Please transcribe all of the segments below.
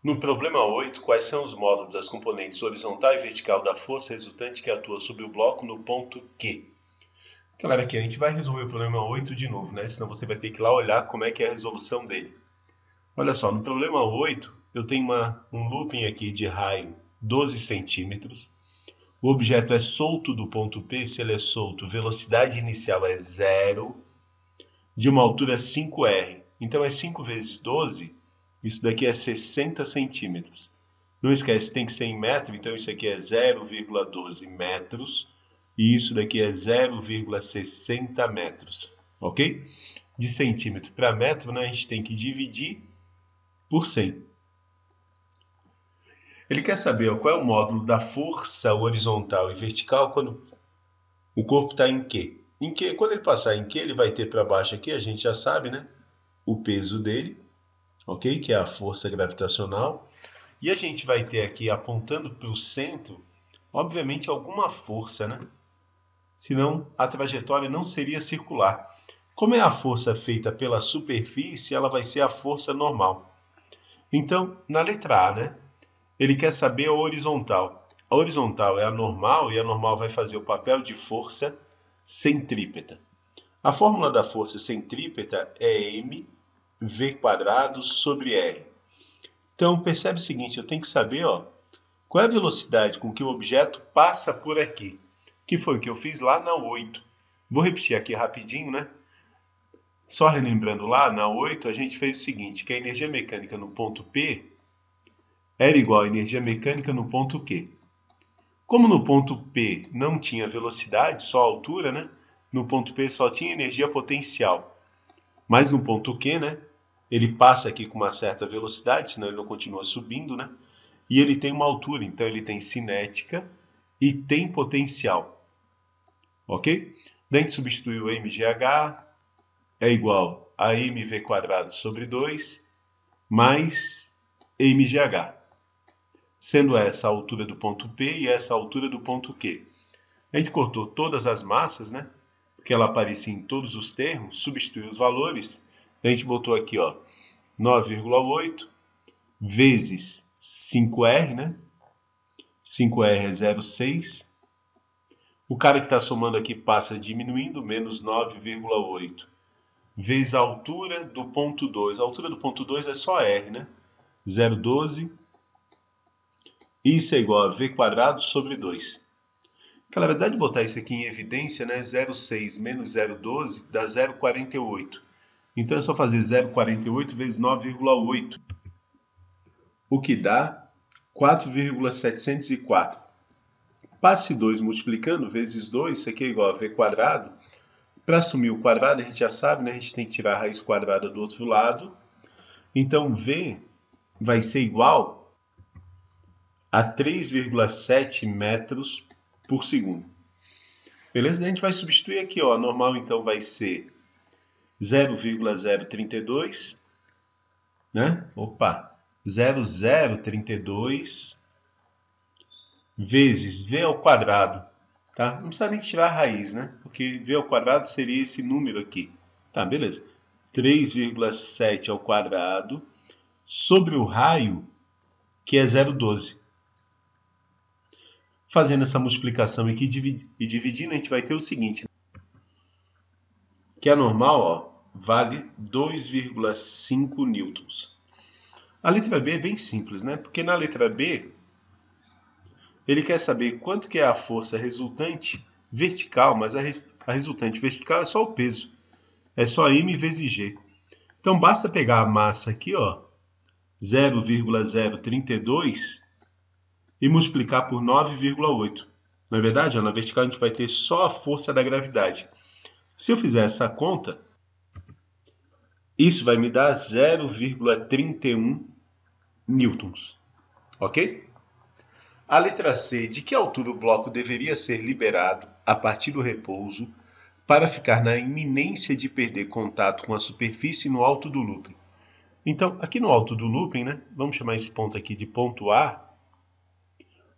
No problema 8, quais são os módulos das componentes horizontal e vertical da força resultante que atua sobre o bloco no ponto Q? Galera, aqui a gente vai resolver o problema 8 de novo, né? Senão você vai ter que ir lá olhar como é que é a resolução dele. Olha só, no problema 8, eu tenho um looping aqui de raio 12 centímetros. O objeto é solto do ponto P. Se ele é solto, velocidade inicial é 0, de uma altura 5r. Então é 5 vezes 12, isso daqui é 60 centímetros. Não esquece, tem que ser em metro, então isso aqui é 0,12 metros. E isso daqui é 0,60 metros, ok? De centímetro para metro, né, a gente tem que dividir por 100. Ele quer saber qual é o módulo da força horizontal e vertical quando o corpo está em Q. Em Q, quando ele passar em Q, ele vai ter para baixo aqui, a gente já sabe, né? O peso dele, ok? Que é a força gravitacional. E a gente vai ter aqui, apontando para o centro, obviamente alguma força, né? Senão a trajetória não seria circular. Como é a força feita pela superfície, ela vai ser a força normal. Então, na letra A, né? Ele quer saber a horizontal. A horizontal é a normal e a normal vai fazer o papel de força centrípeta. A fórmula da força centrípeta é mv² sobre r. Então, percebe o seguinte, eu tenho que saber qual é a velocidade com que o objeto passa por aqui, que foi o que eu fiz lá na 8. Vou repetir aqui rapidinho, né? Só relembrando lá, na 8 a gente fez o seguinte, que a energia mecânica no ponto P era igual à energia mecânica no ponto Q. Como no ponto P não tinha velocidade, só altura, né? No ponto P só tinha energia potencial. Mas no ponto Q, né? Ele passa aqui com uma certa velocidade, senão ele não continua subindo, né? E ele tem uma altura, então ele tem cinética e tem potencial. Ok? Daí a gente substitui o mgh é igual a mv² sobre 2 mais mgh. Sendo essa a altura do ponto P e essa a altura do ponto Q. A gente cortou todas as massas, né? Porque ela aparecia em todos os termos, substituiu os valores. A gente botou aqui, 9,8 vezes 5R, né? 5R é 0,6. O cara que está somando aqui passa diminuindo, menos 9,8 vezes a altura do ponto 2. A altura do ponto 2 é só R, né? 0,12. Isso é igual a v² sobre 2. Na verdade, botar isso aqui em evidência, né? 0,6 menos 0,12 dá 0,48. Então é só fazer 0,48 vezes 9,8, o que dá 4,704. Passe 2 multiplicando vezes 2, isso aqui é igual a v². Para assumir o quadrado, a gente já sabe, né? A gente tem que tirar a raiz quadrada do outro lado. Então, v vai ser igual a 3,7 metros por segundo. Beleza? A gente vai substituir aqui, a normal então vai ser 0,032, né? 0,032 vezes v ao quadrado, tá? Não precisa nem tirar a raiz, né? Porque v ao quadrado seria esse número aqui. Tá, beleza. 3,7 ao quadrado sobre o raio, que é 0,12. Fazendo essa multiplicação aqui e dividindo, a gente vai ter o seguinte, que a normal, vale 2,5 newtons. A letra B é bem simples, né? Porque na letra B, ele quer saber quanto que é a força resultante vertical, mas a resultante vertical é só o peso. É só m vezes g. Então, basta pegar a massa aqui, 0,032, e multiplicar por 9,8. Na verdade, na vertical a gente vai ter só a força da gravidade. Se eu fizer essa conta, isso vai me dar 0,31 newtons. Ok? A letra C, de que altura o bloco deveria ser liberado a partir do repouso para ficar na iminência de perder contato com a superfície no alto do looping? Então, aqui no alto do looping, né, vamos chamar esse ponto aqui de ponto A,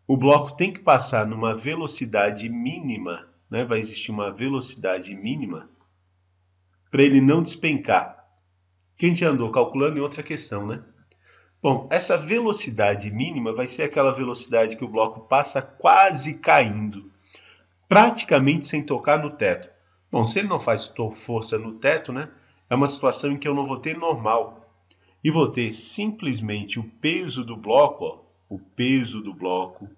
o bloco tem que passar numa velocidade mínima, né, vai existir uma velocidade mínima, para ele não despencar. Que a gente andou calculando em outra questão, né? Bom, essa velocidade mínima vai ser aquela velocidade que o bloco passa quase caindo, praticamente sem tocar no teto. Bom, se ele não faz força no teto, né, é uma situação em que eu não vou ter normal. E vou ter simplesmente o peso do bloco, ó, o peso do bloco,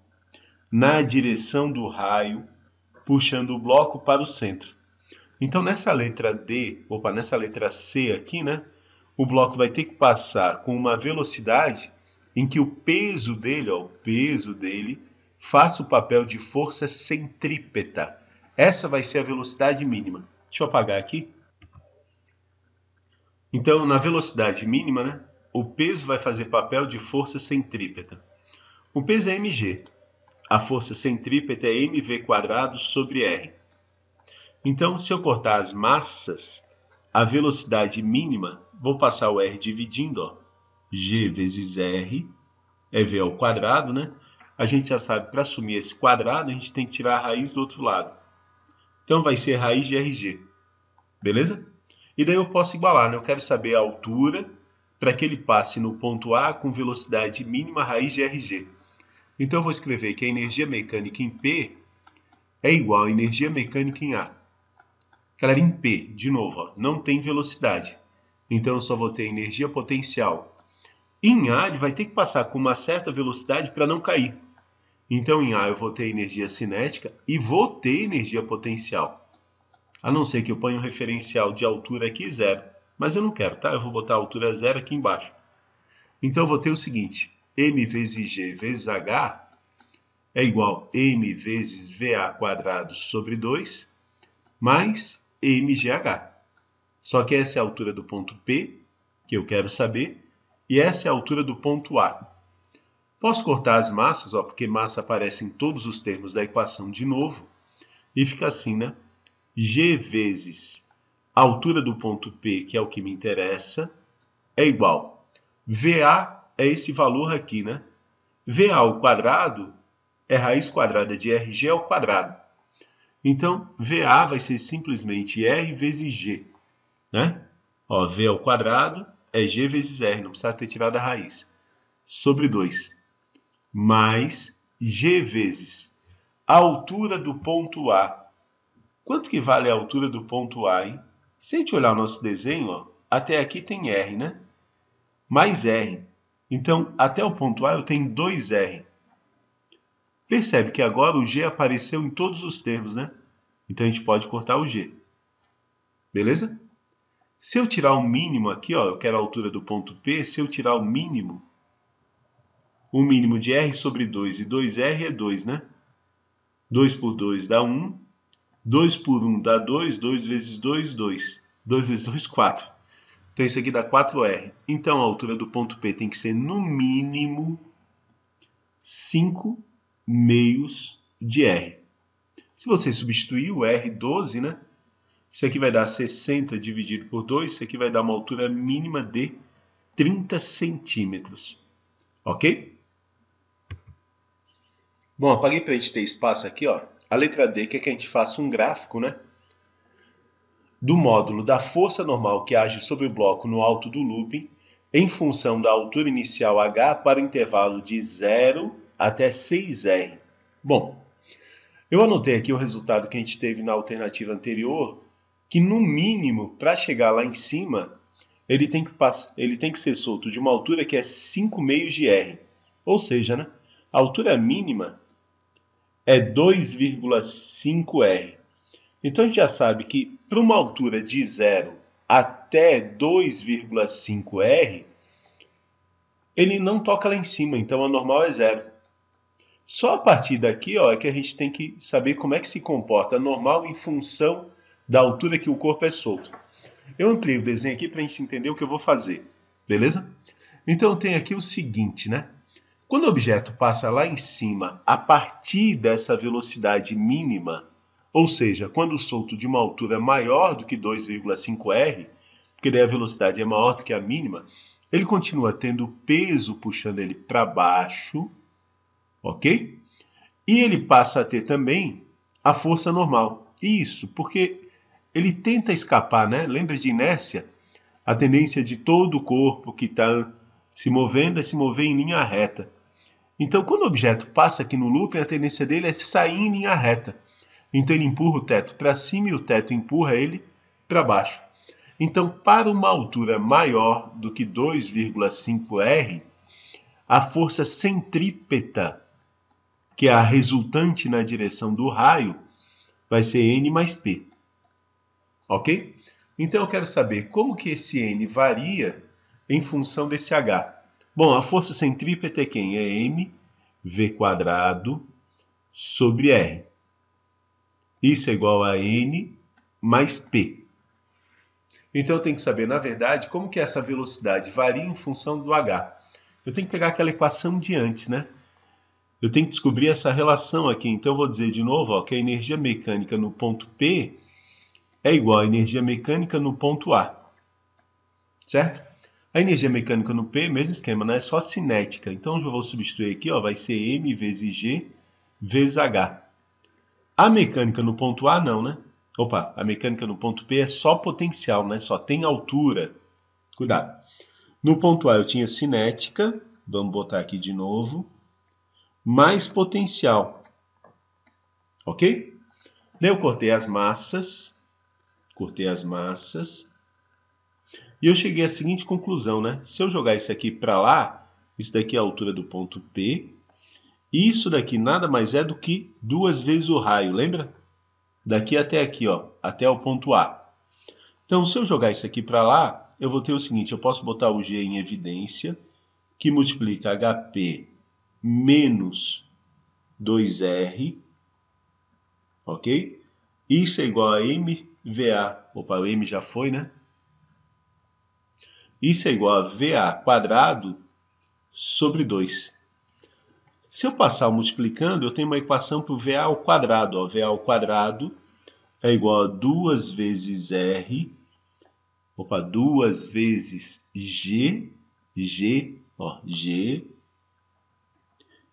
na direção do raio, puxando o bloco para o centro. Então, nessa letra D, nessa letra C aqui, né, o bloco vai ter que passar com uma velocidade em que o peso dele, ó, o peso dele, faça o papel de força centrípeta. Essa vai ser a velocidade mínima. Deixa eu apagar aqui. Então, na velocidade mínima, né, o peso vai fazer papel de força centrípeta. O peso é mg. A força centrípeta é mv² sobre r. Então, se eu cortar as massas, a velocidade mínima, vou passar o r dividindo, ó, g vezes r, é v ao quadrado, né? A gente já sabe, para assumir esse quadrado, a gente tem que tirar a raiz do outro lado. Então, vai ser raiz de rg. Beleza? E daí eu posso igualar, né? Eu quero saber a altura para que ele passe no ponto A com velocidade mínima raiz de rg. Então, eu vou escrever que a energia mecânica em P é igual à energia mecânica em A. Galera, em P, de novo, ó, não tem velocidade. Então, eu só vou ter energia potencial. Em A, ele vai ter que passar com uma certa velocidade para não cair. Então, em A, eu vou ter energia cinética e vou ter energia potencial. A não ser que eu ponha um referencial de altura aqui, 0. Mas eu não quero, tá? Eu vou botar a altura 0 aqui embaixo. Então, eu vou ter o seguinte. M vezes G vezes H é igual a M vezes VA² sobre 2 mais mgh. Só que essa é a altura do ponto P, que eu quero saber, e essa é a altura do ponto A. Posso cortar as massas, ó, porque massa aparece em todos os termos da equação de novo, e fica assim, né? G vezes a altura do ponto P, que é o que me interessa, é igual. VA é esse valor aqui, né? VA ao quadrado é raiz quadrada de RG ao quadrado. Então, VA vai ser simplesmente R vezes G, né? Ó, V ao quadrado é G vezes R, não precisa ter tirado a raiz, sobre 2, mais G vezes a altura do ponto A. Quanto que vale a altura do ponto A, hein? Se a gente olhar o nosso desenho, ó, até aqui tem R, né? Mais R. Então, até o ponto A eu tenho 2R. Percebe que agora o G apareceu em todos os termos, né? Então, a gente pode cortar o G. Beleza? Se eu tirar o mínimo aqui, ó, eu quero a altura do ponto P, se eu tirar o mínimo de R sobre 2 e 2R é 2, né? 2 por 2 dá 1. 2 por 1 dá 2. 2 vezes 2, 2. 2 vezes 2, 4. Então, isso aqui dá 4R. Então, a altura do ponto P tem que ser, no mínimo, 5 meios de R. Se você substituir o R, 12, né? Isso aqui vai dar 60 dividido por 2. Isso aqui vai dar uma altura mínima de 30 centímetros. Ok? Bom, apaguei para a gente ter espaço aqui, ó. A letra D quer que a gente faça um gráfico, né? Do módulo da força normal que age sobre o bloco no alto do looping, em função da altura inicial H para o intervalo de 0 até 6R. Bom, eu anotei aqui o resultado que a gente teve na alternativa anterior, que no mínimo, para chegar lá em cima, ele tem que ser solto de uma altura que é 5 meios de R. Ou seja, né, a altura mínima é 2,5 R. Então, a gente já sabe que para uma altura de 0 até 2,5 R, ele não toca lá em cima, então a normal é 0. Só a partir daqui, ó, é que a gente tem que saber como é que se comporta a normal em função da altura que o corpo é solto. Eu ampliei o desenho aqui para a gente entender o que eu vou fazer, beleza? Então, eu tenho aqui o seguinte, né? Quando o objeto passa lá em cima, a partir dessa velocidade mínima, ou seja, quando solto de uma altura maior do que 2,5 R, porque daí a velocidade é maior do que a mínima, ele continua tendo peso puxando ele para baixo, ok? E ele passa a ter também a força normal. Isso, porque ele tenta escapar, né? Lembra de inércia? A tendência de todo o corpo que está Se movendo é se mover em linha reta. Então, quando o objeto passa aqui no looping, a tendência dele é sair em linha reta. Então, ele empurra o teto para cima e o teto empurra ele para baixo. Então, para uma altura maior do que 2,5 R, a força centrípeta, que é a resultante na direção do raio, vai ser N mais P. Ok? Então, eu quero saber como que esse N varia em função desse H. Bom, a força centrípeta é quem? É mv² sobre R. Isso é igual a N mais P. Então eu tenho que saber, na verdade, como que essa velocidade varia em função do H. Eu tenho que pegar aquela equação de antes, né? Eu tenho que descobrir essa relação aqui. Então eu vou dizer de novo, ó, que a energia mecânica no ponto P é igual à energia mecânica no ponto A. Certo? A energia mecânica no P, mesmo esquema, né? É só cinética. Então eu vou substituir aqui, ó, vai ser M vezes G vezes H. A mecânica no ponto A não, né? Opa, a mecânica no ponto P é só potencial, né? Só tem altura. Cuidado. No ponto A eu tinha cinética, vamos botar aqui de novo, mais potencial. Ok? Daí eu cortei as massas, e eu cheguei à seguinte conclusão, né? Se eu jogar isso aqui para lá, isso daqui é a altura do ponto P, e isso daqui nada mais é do que 2 vezes o raio, lembra? Daqui até aqui, ó, até o ponto A. Então, se eu jogar isso aqui para lá, eu vou ter o seguinte, eu posso botar o G em evidência, que multiplica HP menos 2R, ok? Isso é igual a MVA, opa, o M já foi, né? Isso é igual a VA quadrado sobre 2. Se eu passar multiplicando, eu tenho uma equação para o VA ao quadrado. Ó. VA ao quadrado é igual a 2 vezes R, 2 vezes G, G,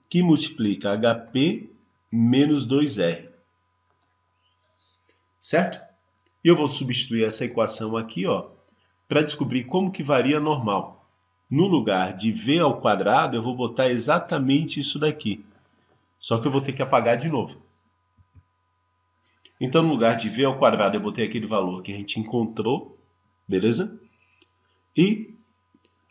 que multiplica HP menos 2R. Certo? E eu vou substituir essa equação aqui, ó, para descobrir como que varia normal. No lugar de V ao quadrado, eu vou botar exatamente isso daqui. Só que eu vou ter que apagar de novo. Então, no lugar de V ao quadrado, eu botei aquele valor que a gente encontrou. Beleza? E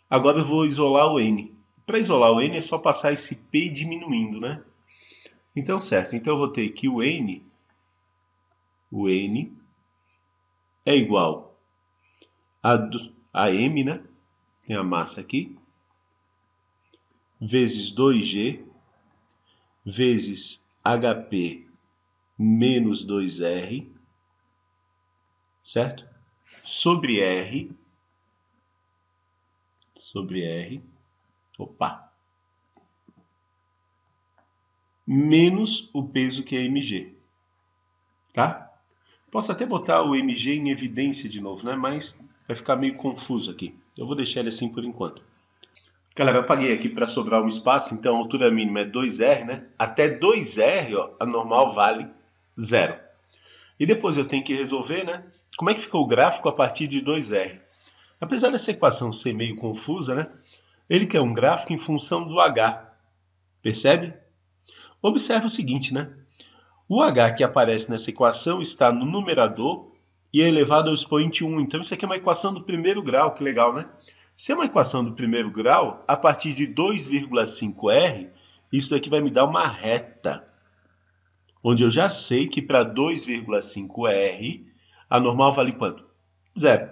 agora eu vou isolar o N. Para isolar o N é só passar esse P diminuindo, né? Então, certo. Então, eu vou ter que o N é igual a M, né? Tem a massa aqui, vezes 2G, vezes HP menos 2R, certo? Sobre R, menos o peso que é mg, tá? Posso até botar o mg em evidência de novo, né? Mas vai ficar meio confuso aqui. Eu vou deixar ele assim por enquanto. Galera, eu apaguei aqui para sobrar um espaço, então a altura mínima é 2R, né? Até 2R, ó, a normal vale 0. E depois eu tenho que resolver, né? Como é que ficou o gráfico a partir de 2R? Apesar dessa equação ser meio confusa, né? Ele quer um gráfico em função do H. Percebe? Observe o seguinte, né? O H que aparece nessa equação está no numerador e é elevado ao expoente 1. Então isso aqui é uma equação do primeiro grau, que legal, né? Se é uma equação do primeiro grau, a partir de 2,5R, isso daqui vai me dar uma reta. Onde eu já sei que para 2,5R, a normal vale quanto? 0.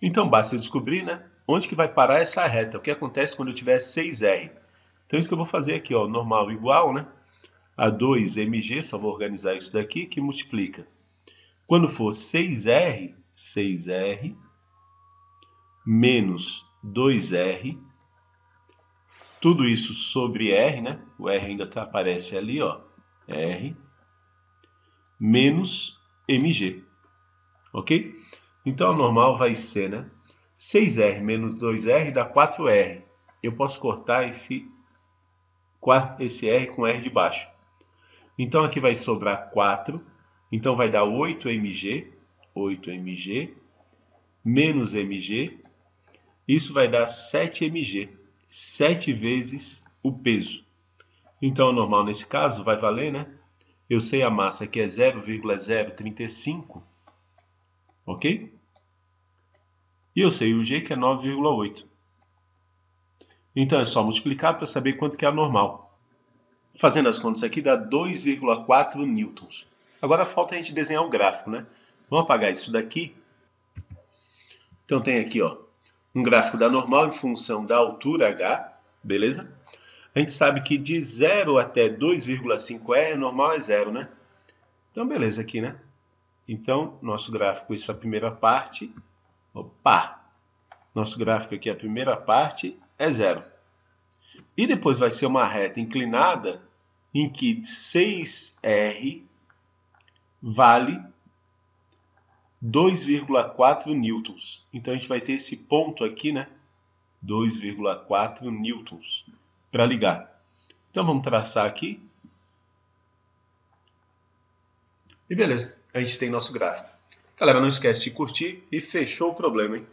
Então basta eu descobrir, né? Onde que vai parar essa reta? O que acontece quando eu tiver 6R? Então isso que eu vou fazer aqui, ó, normal igual, né? A 2mg, só vou organizar isso daqui, que multiplica. Quando for 6R menos 2R, tudo isso sobre R, né? O R ainda aparece ali, ó, R, menos mg, ok? Então a normal vai ser, né? 6R menos 2R dá 4R. Eu posso cortar esse R com R de baixo. Então aqui vai sobrar 4, então vai dar 8mg, menos mg, isso vai dar 7mg. 7 vezes o peso. Então, o normal nesse caso vai valer, né? Eu sei a massa que é 0,035, ok? E eu sei o G que é 9,8. Então, é só multiplicar para saber quanto que é a normal. Fazendo as contas aqui, dá 2,4 newtons. Agora falta a gente desenhar um gráfico, né? Vamos apagar isso daqui. Então, tem aqui, ó, um gráfico da normal em função da altura h, beleza? A gente sabe que de 0 até 2,5 normal é 0, né? Então, beleza aqui, né? Então, nosso gráfico, essa primeira parte, opa! Nosso gráfico aqui, a primeira parte, é 0. E depois vai ser uma reta inclinada em que 6R vale 2,4 newtons. Então, a gente vai ter esse ponto aqui, né? 2,4 newtons para ligar. Então, vamos traçar aqui. E beleza, a gente tem nosso gráfico. Galera, não esquece de curtir e fechou o problema, hein?